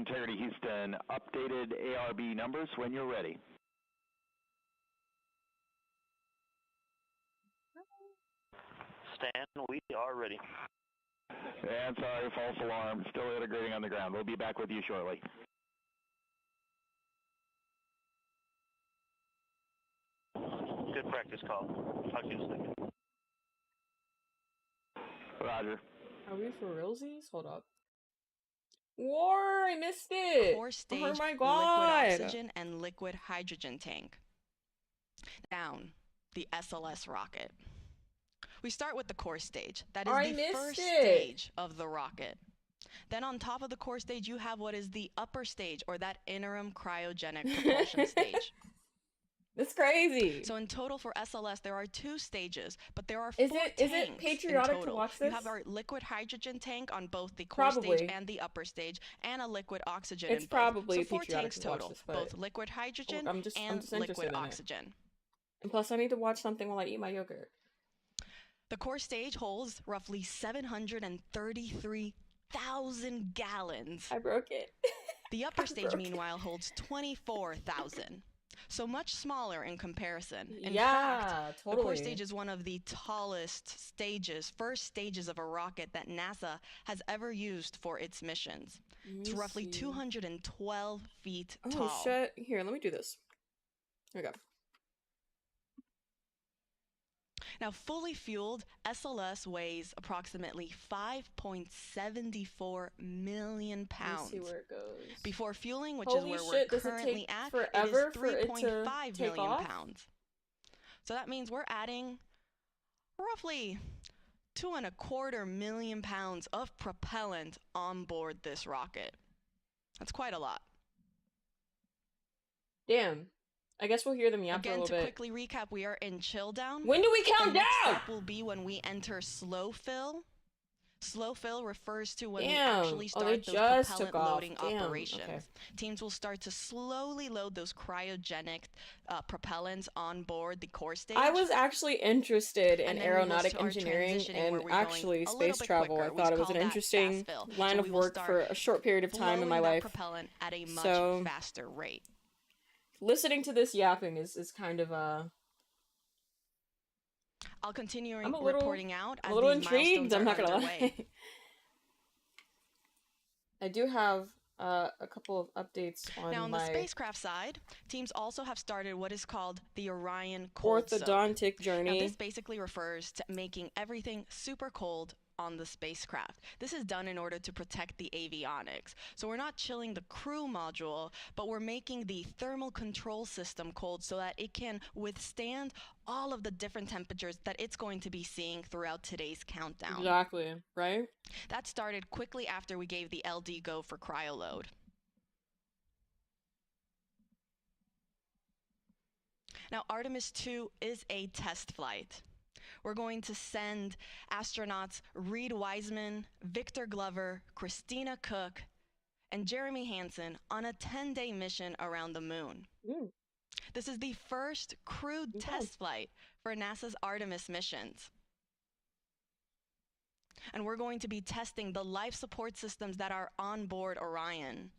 Integrity Houston, updated ARB numbers when you're ready. Stan, we are ready. And sorry, false alarm. Still integrating on the ground. We'll be back with you shortly. Good practice call. Talk to you in a second. Roger. Are we for realsies? Hold up. War! I missed it! Core stage, oh my liquid god! oxygen, and liquid hydrogen tank. Down, the SLS rocket. We start with the core stage. That is the first stage of the rocket. Then on top of the core stage, you have what is the upper stage, or that interim cryogenic propulsion stage. That's crazy. So in total for SLS, there are 2 stages, but there are 4 Is it patriotic to watch this? You have our liquid hydrogen tank on both the core stage and the upper stage, and a liquid oxygen in both. It's probably so 4 patriotic tanks to watch total, this, but both liquid hydrogen I'm just and liquid oxygen. And plus, I need to watch something while I eat my yogurt. The core stage holds roughly 733,000 gallons. I broke it. The upper stage, meanwhile, holds 24,000. So much smaller in comparison. In fact, totally. The core stage is one of the tallest stages, first stages of a rocket that NASA has ever used for its missions. It's roughly 212 feet tall. Oh shit. Here, let me do this. Here we go. Now, fully fueled, SLS weighs approximately 5.74 million pounds. Let's see where it goes. Before fueling, which Holy is where shit, we're currently at, it is 3.5 million pounds. So that means we're adding roughly 2.25 million pounds of propellant on board this rocket. That's quite a lot. Damn. I guess we'll hear them yap for a little bit. Again, to quickly recap, we are in chill down. When do we count down? The next step will be when we enter slow fill. Slow fill refers to when we actually start those propellant loading operations. Okay. Teams will start to slowly load those cryogenic propellants on board the core stage. I was actually interested in aeronautic engineering and actually space travel. I thought it was an interesting line of work for a short period of time in my life. Propellant at a much faster rate. Listening to this yapping is kind of I'll continue reporting out as a little these intrigued, I'm not gonna underway. lie. I do have a couple of updates on Now, on the spacecraft side, teams also have started what is called the Orion cold orthodontic journey. Now, this basically refers to making everything super cold on the spacecraft. This is done in order to protect the avionics. So we're not chilling the crew module, but we're making the thermal control system cold so that it can withstand all of the different temperatures that it's going to be seeing throughout today's countdown. Exactly, right? That started quickly after we gave the LD go for cryoload. Now, Artemis 2 is a test flight. We're going to send astronauts Reed Wiseman, Victor Glover, Christina Cook, and Jeremy Hansen on a 10-day mission around the moon. This is the first crewed test flight for NASA's Artemis missions. And we're going to be testing the life support systems that are on board Orion.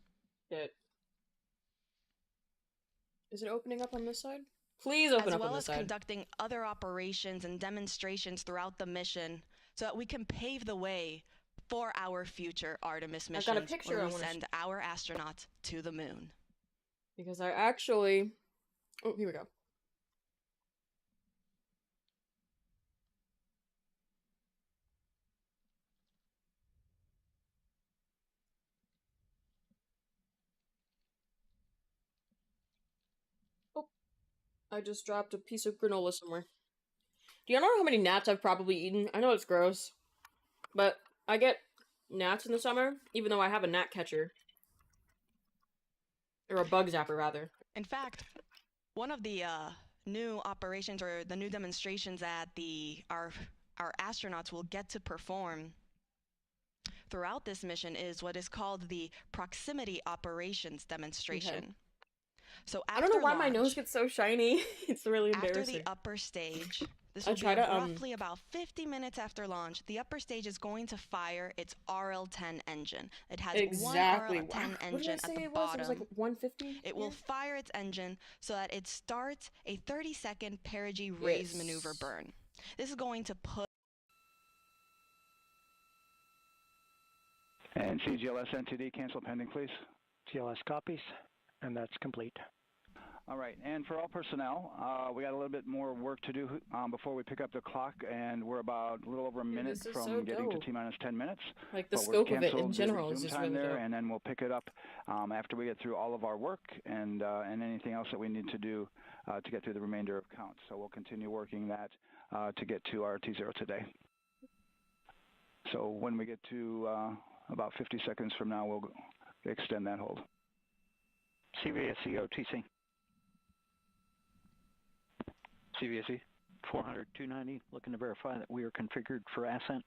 Is it opening up on this side? Please open up on this side. As well as conducting other operations and demonstrations throughout the mission so that we can pave the way for our future Artemis missions. I've got a picture when we send our astronauts to the moon. Because I actually... Oh, here we go. I just dropped a piece of granola somewhere. Do you know how many gnats I've probably eaten? I know it's gross, but I get gnats in the summer, even though I have a gnat catcher. Or a bug zapper, rather. In fact, one of the new operations or the new demonstrations that our astronauts will get to perform throughout this mission is what is called the Proximity Operations Demonstration. Okay. So I don't know why my nose gets so shiny. It's really embarrassing. After the upper stage, This I will be try to, roughly about 50 minutes after launch. The upper stage is going to fire its RL-10 engine. It has exactly. one RL-10 What did I engine say at the it was? It was like bottom. 150? It will fire its engine so that it starts a 30-second perigee raise maneuver burn. This is going to put... And CGLS NTD, cancel pending, please. GLS copies, and that's complete. All right, and for all personnel, we got a little bit more work to do before we pick up the clock, and we're about a little over a minute from getting to T-minus 10 minutes. Like, the scope of it in general is just really dope. And then we'll pick it up after we get through all of our work and anything else that we need to do to get through the remainder of counts. So we'll continue working that to get to our T0 today. So when we get to about 50 seconds from now, we'll extend that hold. CVSE OTC. CVSE 400-290, looking to verify that we are configured for ascent.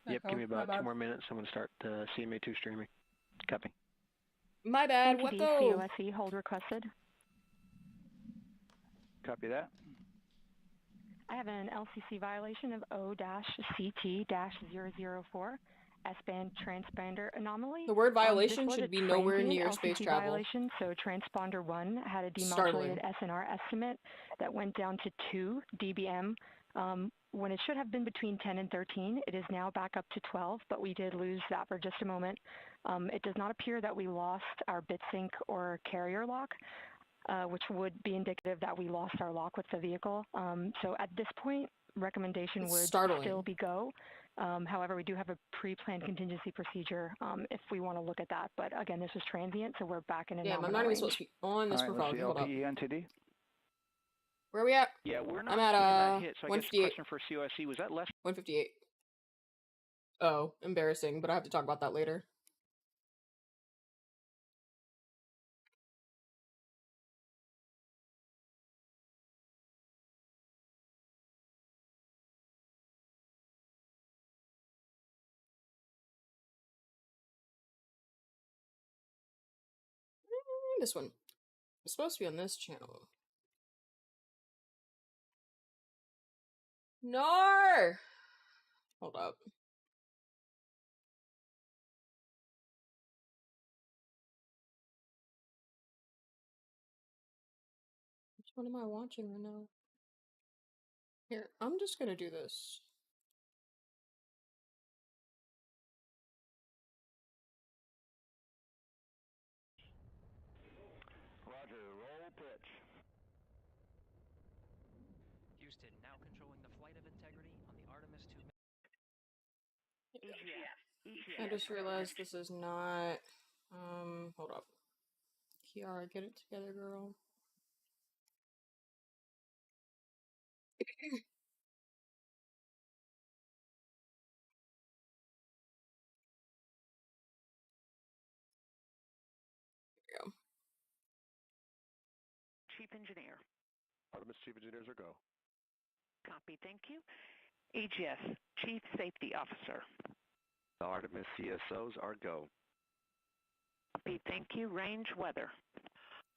Yep, give me about 2 more minutes. I'm going to start CMA2 streaming. Copy. My bad, what though? COSE hold requested. Copy that. I have an LCC violation of O-CT-004, S-band transponder anomaly. The word violation should be nowhere near space travel. Violation, so transponder 1 had a demodulated SNR estimate that went down to 2 dBm when it should have been between 10 and 13. It is now back up to 12, but we did lose that for just a moment. It does not appear that we lost our bit sync or carrier lock, which would be indicative that we lost our lock with the vehicle. So at this point, recommendation would still be go. However, we do have a pre-planned contingency procedure if we want to look at that. But again, this is transient, so we're back in a nominal I'm not even range. supposed to be on this profile. Hold up. NTD. Where are we at? Yeah, we're not I'm at that hit, so I guess the 158. question for COSE, was that less? 158. Oh, embarrassing, but I have to talk about that later. This one. It's supposed to be on this channel. No! Hold up. Which one am I watching right now? Here, I'm just gonna do this. Roger, roll pitch. Houston, now controlling the flight of integrity on the Artemis 2. I just realized this is not, hold up. Kiara, get it together, girl. There we go. Chief Engineer. Artemis Chief Engineers are go. Copy, thank you. AGS, Chief Safety Officer. The Artemis CSOs are go. Copy, thank you. Range weather.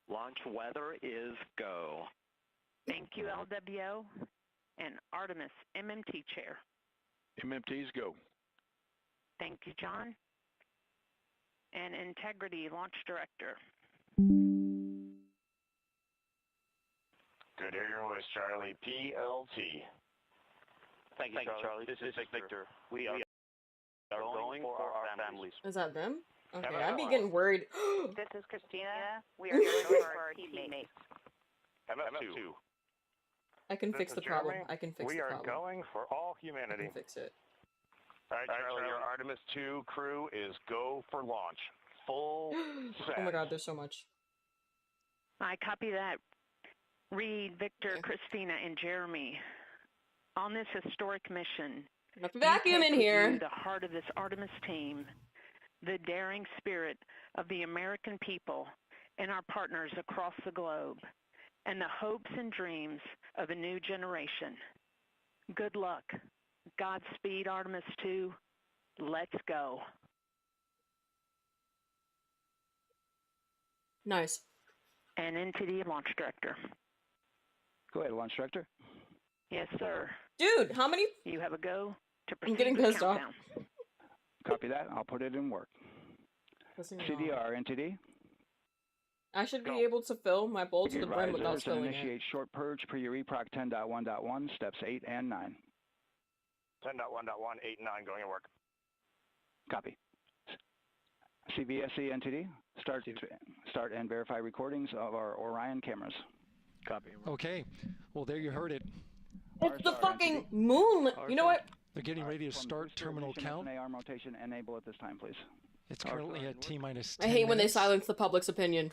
Launch weather is go. Thank you, LWO. And Artemis MMT Chair. MMTs go. Thank you, John. And Integrity Launch Director. Good Airways, Charlie, PLT. Thank you, Charlie. This is Victor. We are going for our families. Is that them? Okay, I'd be getting worried. This is Christina. We are going for our teammates. MF2. I can fix the problem. I can fix the We problem. are going for all humanity. I can fix it. All right, Charlie, your Artemis 2 crew is go for launch. Full set. Oh my god, there's so much. I copy that. Reed, Victor, Christina, and Jeremy. On this historic mission, Enough vacuum in here. the heart of this Artemis team, the daring spirit of the American people and our partners across the globe, and the hopes and dreams of a new generation. Good luck. Godspeed, Artemis 2. Let's go. Nice. And into the launch director. Go ahead, Launch Director. Yes, sir. Dude, how many? You have a go to proceed I'm getting with the pissed off. countdown. Copy that. I'll put it in work. CDR, NTD. I should be able to fill my bowl to the brim without Risers and spilling initiate it. short purge per your EPROC 10.1.1, steps 8 and 9. 10.1.1, 8 and 9 going to work. Copy. CVSE NTD, start and verify recordings of our Orion cameras. Copy. Okay. Well, there you heard it. It's the fucking moon. You know what? They're getting ready to start terminal count. Arm rotation enable at this time, please. It's currently at T-minus 10 I hate when they minutes. silence the public's opinion.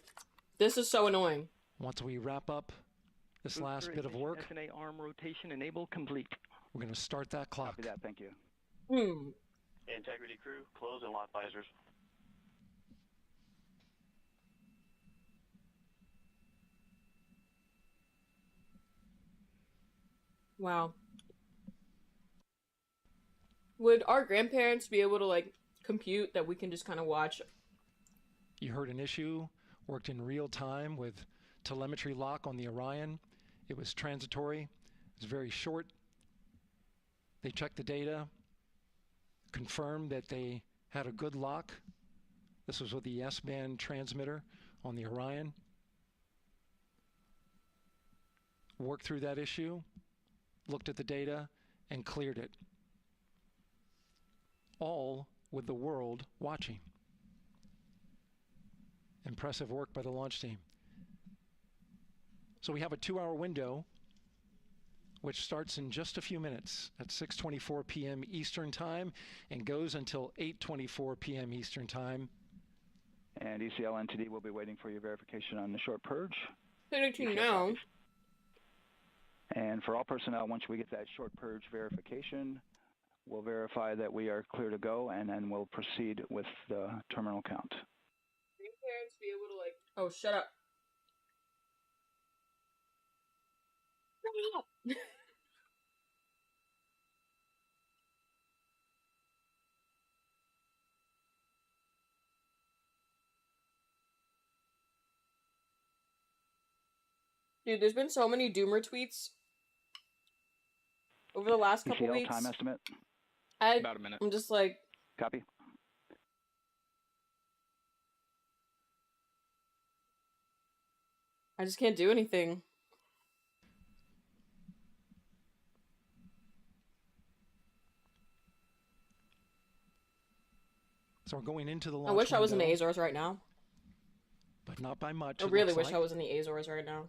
This is so annoying. Once we wrap up this last bit of work, SNA arm rotation enable complete. we're going to start that clock. Copy that. Thank you. Integrity crew, close and lock visors. Wow. Would our grandparents be able to, like, compute that we can just kind of watch? You heard an issue, worked in real time with telemetry lock on the Orion. It was transitory. It was very short. They checked the data, confirmed that they had a good lock. This was with the S-band transmitter on the Orion. Worked through that issue, looked at the data, and cleared it. All with the world watching. Impressive work by the launch team. So we have a 2-hour window, which starts in just a few minutes at 6:24 p.m. Eastern Time and goes until 8:24 p.m. Eastern Time. And ECL NTD will be waiting for your verification on the short purge. Sending to you now. And for all personnel, once we get that short purge verification, we'll verify that we are clear to go, and then we'll proceed with the terminal count. Grandparents be able to, like... Oh, shut up. Shut up! Dude, there's been so many Doomer tweets over the last couple ECL weeks. time estimate? About a minute. I'm just like... Copy. I just can't do anything. So we're going into the launch I wish I was in the window, Azores right now. but not by much. I it really looks wish like. I was in the Azores right now.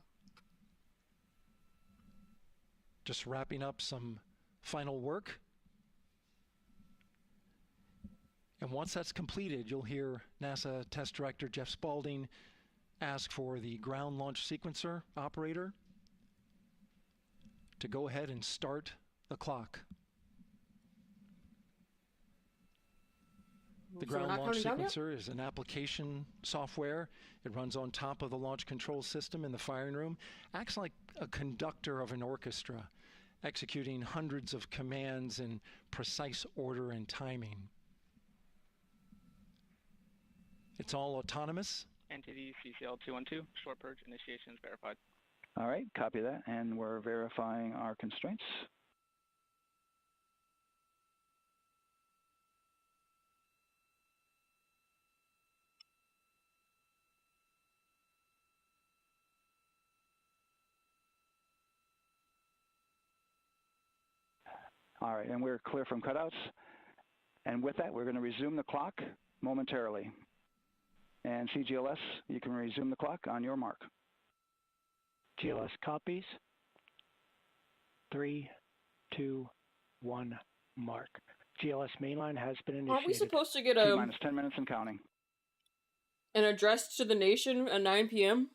Just wrapping up some final work. And once that's completed, you'll hear NASA Test Director Jeff Spaulding ask for the ground launch sequencer operator to go ahead and start the clock. The So we're ground not launch counting down yet? sequencer is an application software. It runs on top of the launch control system in the firing room. Acts like a conductor of an orchestra, executing hundreds of commands in precise order and timing. It's all autonomous. NTD CCL 212, short purge initiation is verified. All right, copy that, and we're verifying our constraints. All right, and we're clear from cutouts. And with that, we're going to resume the clock momentarily. And CGLS, you can resume the clock on your mark. GLS copies. 3, 2, 1, mark. GLS mainline has been initiated. Aren't we supposed to get T-minus 10 minutes and counting. an address to the nation at 9 p.m.?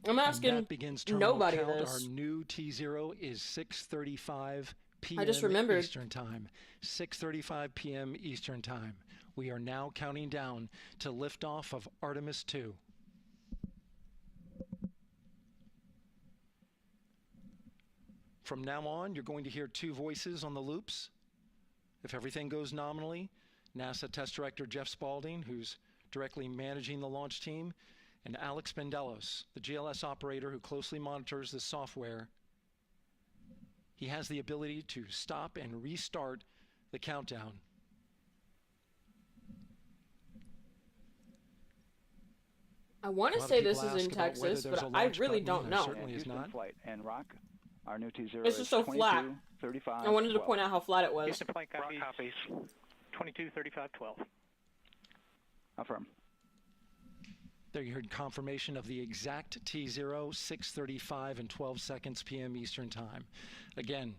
I'm asking And that begins terminal nobody count. this. Our new T0 is 6:35 p.m. I just remembered. Eastern Time. 6:35 p.m. Eastern Time. We are now counting down to liftoff of Artemis II. From now on, you're going to hear two voices on the loops. If everything goes nominally, NASA Test Director Jeff Spaulding, who's directly managing the launch team, And Alex Bendelos, the GLS operator who closely monitors the software, he has the ability to stop and restart the countdown. I want to say this is in Texas, but I really don't know. Certainly is not. Flight and Rock, our new T0 it's just so flat. 35, I wanted to point out how flat it was. Houston flight copies. 22, 35, 12. Affirm. There you heard confirmation of the exact T0, 6:35 and 12 seconds p.m. Eastern Time. Again,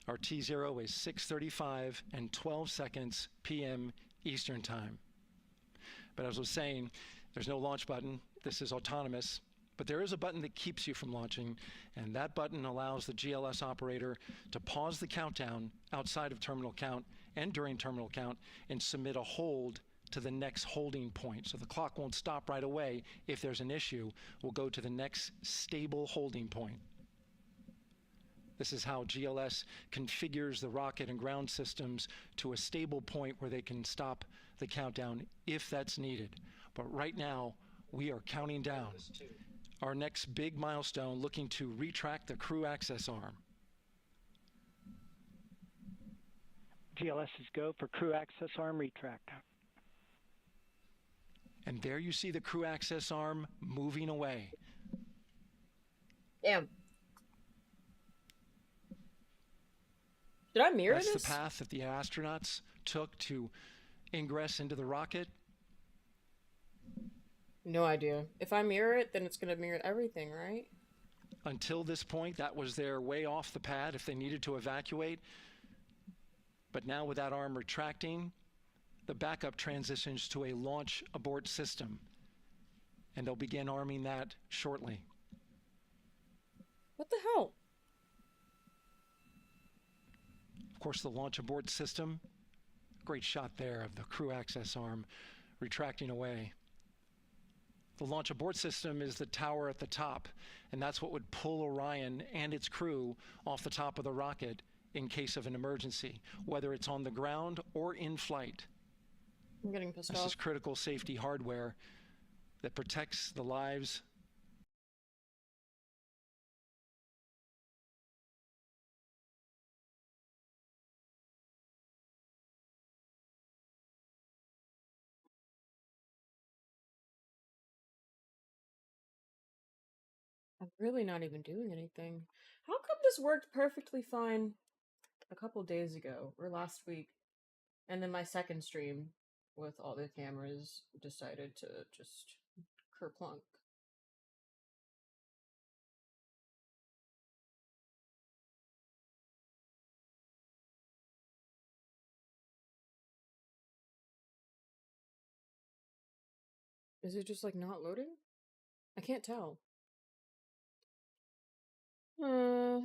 our T0 is 6:35 and 12 seconds p.m. Eastern Time. But as I was saying, there's no launch button. This is autonomous. But there is a button that keeps you from launching, and that button allows the GLS operator to pause the countdown outside of terminal count and during terminal count and submit a hold to the next holding point. So the clock won't stop right away. If there's an issue, we'll go to the next stable holding point. This is how GLS configures the rocket and ground systems to a stable point where they can stop the countdown if that's needed. But right now, we are counting down our next big milestone, looking to retract the crew access arm. GLS is go for crew access arm retract. And there you see the crew access arm moving away. Damn. Did I mirror this? That's the path that the astronauts took to ingress into the rocket. No idea. If I mirror it, then it's going to mirror everything, right? Until this point, that was their way off the pad if they needed to evacuate. But now with that arm retracting, the backup transitions to a launch abort system. And they'll begin arming that shortly. What the hell? Of course, the launch abort system, great shot there of the crew access arm retracting away. The launch abort system is the tower at the top, and that's what would pull Orion and its crew off the top of the rocket in case of an emergency, whether it's on the ground or in flight. I'm getting pissed off. This is critical safety hardware that protects the lives I'm really not even doing anything. How come this worked perfectly fine a couple days ago or last week, and then my second stream with all the cameras decided to just kerplunk? Is it just like not loading? I can't tell. Uh...